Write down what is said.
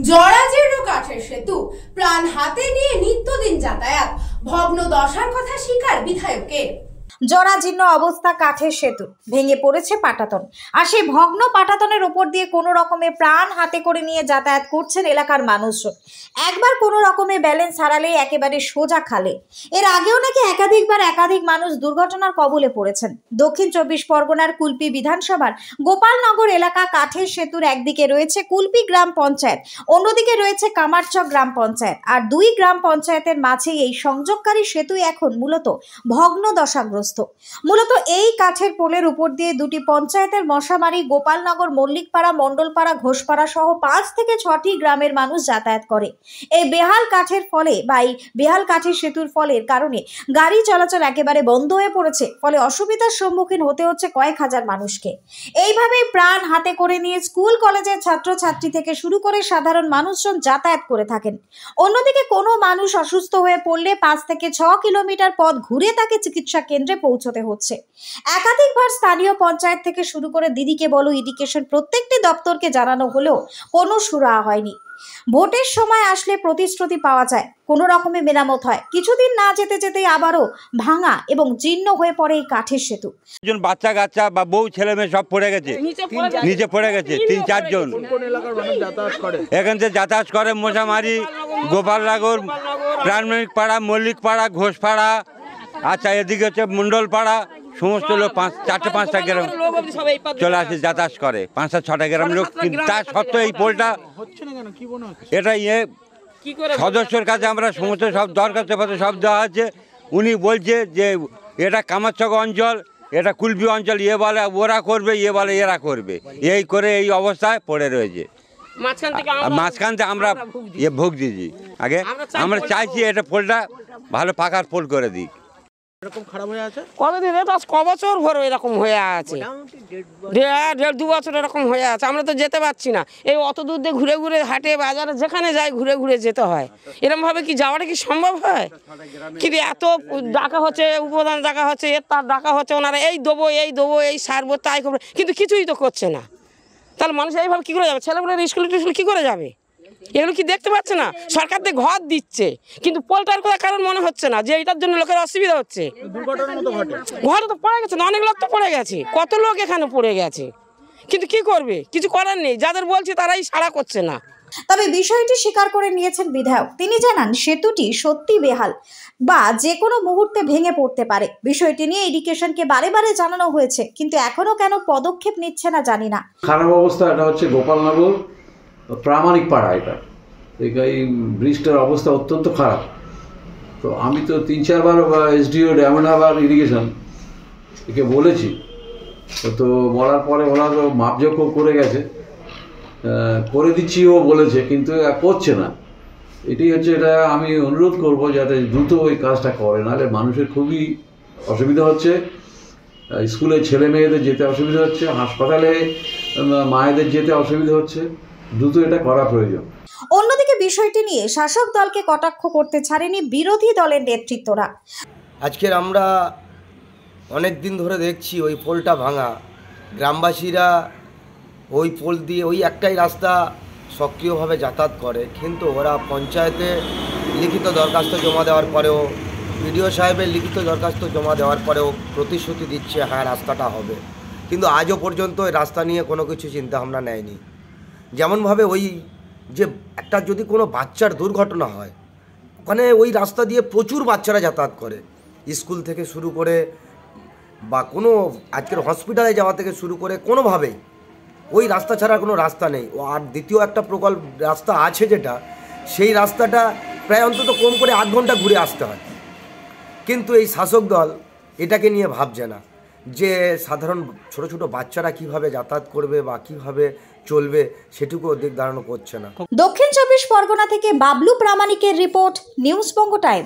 জরাজীর্ণ কাঠের সেতু প্রাণ হাতে নিয়ে নিত্যদিন যাতায়াত, ভগ্ন দশার কথা স্বীকার বিধায়কের। জরাজীর্ণ অবস্থা কাঠের সেতু, ভেঙে পড়েছে পাটাতন। আর সেই ভগ্ন পাটাতনের উপর দিয়ে কোনো রকমে প্রাণ হাতে করে নিয়ে যাতায়াত করছেন এলাকার মানুষজন। একবার কোনো রকমে ব্যালেন্স হারালে একেবারে সোজা খালে। এর আগেও নাকি একাধিক মানুষ দুর্ঘটনার কবলে পড়েছেন। দক্ষিণ 24 পরগনার কুলপি বিধানসভার গোপালনগর এলাকা কাঠের সেতুর একদিকে রয়েছে কুলপি গ্রাম পঞ্চায়েত, অন্যদিকে রয়েছে কামারচক গ্রাম পঞ্চায়েত। আর দুই গ্রাম পঞ্চায়েতের মাঝেই এই সংযোগকারী সেতু এখন মূলত ভগ্ন দশাগ্রস্ত। মূলত এই কাঠের পোলের উপর দিয়ে দুটি পঞ্চায়েতের মশামারি, গোপালনগর, মল্লিকপাড়া, মণ্ডলপাড়া, ঘোষপাড়া সহ 5 থেকে 6টি গ্রামের মানুষ যাতায়াত করে। এই বেহাল কাঠের ফলে বা এই বেহাল কাঠের সেতুর ফলের কারণে গাড়ি চলাচল একেবারে বন্ধ হয়ে পড়েছে। ফলে অসুবিধার সম্মুখীন হতে হচ্ছে কয়েক হাজার মানুষকে। এইভাবেই প্রাণ হাতে করে নিয়ে স্কুল কলেজের ছাত্রছাত্রী থেকে শুরু করে সাধারণ মানুষজন যাতায়াত করে থাকেন। অন্যদিকে কোনো মানুষ অসুস্থ হয়ে পড়লে 5 থেকে 6 কিলোমিটার পথ ঘুরে তাকে চিকিৎসা কেন্দ্রে পৌঁছতে হচ্ছে। একাধিকবার স্থানীয় পঞ্চায়েত থেকে শুরু করে দিদিকে বলো, এডুকেশন প্রত্যেকটি দপ্তরকে জানানো হলেও কোনো সুরাহা হয়নি। ভোটের সময় আসলে প্রতিশ্রুতি পাওয়া যায়, কোনো রকমে মেরামত হয়, কিছুদিন না যেতে যেতেই আবারও ভাঙা এবং জীর্ণ হয়ে পড়ে এই কাঠের সেতু। একজন বাচ্চা কাচ্চা বা বউ ছেলে মেয়ে সব পড়ে গেছে, নিচে পড়ে গেছে। 3-4 জন এখান থেকে যাতায়াত করে। মশামারি, গোপালনগর, প্রাণমিক পাড়া, মল্লিক পাড়া, ঘোষপাড়া, আচ্ছা এদিকে হচ্ছে মণ্ডলপাড়া, সমস্ত লোক 4-5টা গ্রাম চলে আসে, যাতায়াত করে 5-6টা গ্রাম লোক। তার সত্ত্বেও এই পোলটা এটা সদস্যের কাছে আমরা সমস্ত সব দরখাস্ত সব দেওয়া আছে। উনি বলছে যে এটা কামারচক অঞ্চল, এটা কুলপি অঞ্চল, ইয়ে বলে ওরা করবে, ইয়ে বলে এরা করবে, এই করে এই অবস্থায় পড়ে রয়েছে। মাঝখান থেকে আমরা ভুগছি। আগে আমরা চাইছি এটা পোলটা ভালো পাকার পোল করে দিই। এরকম খারাপ হয়ে আছে কতদিন, এটা 6 বছর ভরে এরকম হয়ে আছে, 1.5-2 বছর এরকম হয়ে আছে। আমরা তো যেতে পারছি না, এই অত দূর দিয়ে ঘুরে ঘুরে হাটে বাজারে যেখানে যাই ঘুরে ঘুরে যেতে হয়। এরকমভাবে কি যাওয়াটা কি সম্ভব হয়? কিন্তু এত ডাকা হচ্ছে, উপদান ডাকা হচ্ছে, এর তার ডাকা হচ্ছে, ওনারা এই দেবো এই সারবো তাই করবো, কিন্তু কিছুই তো করছে না। তাহলে মানুষ এইভাবে কী করে যাবে? ছেলেমেয়েরা স্কুল টিস্কুল কী করে যাবে? এগুলো কি দেখতে পাচ্ছে না? সরকার থেকে ঘর দিচ্ছে, কিন্তু পোলটার কথা কারণ মনে হচ্ছে না যে এটার জন্য লোকের অসুবিধা হচ্ছে। ঘরে তো পড়ে গেছে, অনেক লোক তো পড়ে গেছে, কত লোক এখানে পড়ে গেছে, কিন্তু কি করবে? কিছু করার নেই। যাদের বলছে তারাই সাড়া করছে না। তবে বিষয়টি স্বীকার করে নিয়েছেন বিধায়ক। তিনি জানান সেতুটি সত্যি বেহাল বা যে কোনো মুহূর্তে ভেঙে পড়তে পারে। বিষয়টি নিয়ে এডুকেশনকে বারে জানানো হয়েছে, কিন্তু এখনো কেন পদক্ষেপ নিচ্ছে না জানি না। খারাপ অবস্থা এটা হচ্ছে গোপালনগর প্রামাণিক পাড়া। এটা এই ব্রিজটার অবস্থা অত্যন্ত খারাপ। তো আমি তো 3-4 বার SDO ডায়মন্ড হারবার ইরিগেশন একে বলেছি, তো বলার পরে ওরা তো মাপজোক করে গেছে, করে দিচ্ছিও বলেছে, কিন্তু করছে না। এটাই হচ্ছে, এটা আমি অনুরোধ করব যাতে দ্রুত ওই কাজটা করে, নাহলে মানুষের খুবই অসুবিধা হচ্ছে। স্কুলে ছেলে মেয়েদের যেতে অসুবিধা হচ্ছে, হাসপাতালে মায়েদের যেতে অসুবিধা হচ্ছে। দ্রুত এটা করা প্রয়োজন। অন্যদিকে বিষয়টি নিয়ে শাসক দলকে কটাক্ষ করতে ছাড়েনি বিরোধী দলের নেতৃত্বরা। আজকের আমরা অনেক দিন ধরে দেখছি ওই পোলটা ভাঙা, গ্রামবাসীরা ওই পোল দিয়ে ওই একটাই রাস্তা সক্রিয়ভাবে যাতায়াত করে, কিন্তু ওরা পঞ্চায়েতে লিখিত দরখাস্ত জমা দেওয়ার পরেও, বিডিও সাহেবের লিখিত দরখাস্ত জমা দেওয়ার পরেও প্রতিশ্রুতি দিচ্ছে হ্যাঁ রাস্তাটা হবে, কিন্তু আজও পর্যন্ত ওই রাস্তা নিয়ে কোনো কিছু চিন্তাভাবনা নেয়নি। যেমনভাবে ওই যে একটা যদি কোনো বাচ্চার দুর্ঘটনা হয়, ওখানে ওই রাস্তা দিয়ে প্রচুর বাচ্চারা যাতায়াত করে, স্কুল থেকে শুরু করে বা কোনো আজকের হসপিটালে যাওয়া থেকে শুরু করে কোনোভাবেই ওই রাস্তা ছাড়া কোনো রাস্তা নেই। আর দ্বিতীয় একটা প্রকল্প রাস্তা আছে যেটা, সেই রাস্তাটা প্রায় অন্তত কম করে 8 ঘন্টা ঘুরে আসতে হয়, কিন্তু এই শাসক দল এটাকে নিয়ে ভাবছে না যে সাধারণ ছোট ছোট বাচ্চারা কিভাবে যাতায়াত করবে বা কিভাবে চলবে, সেটুকু দিক ধারণ করছে না। দক্ষিণ 24 পরগনা থেকে বাবলু প্রামাণিকের রিপোর্ট, নিউজ বঙ্গ টাইম।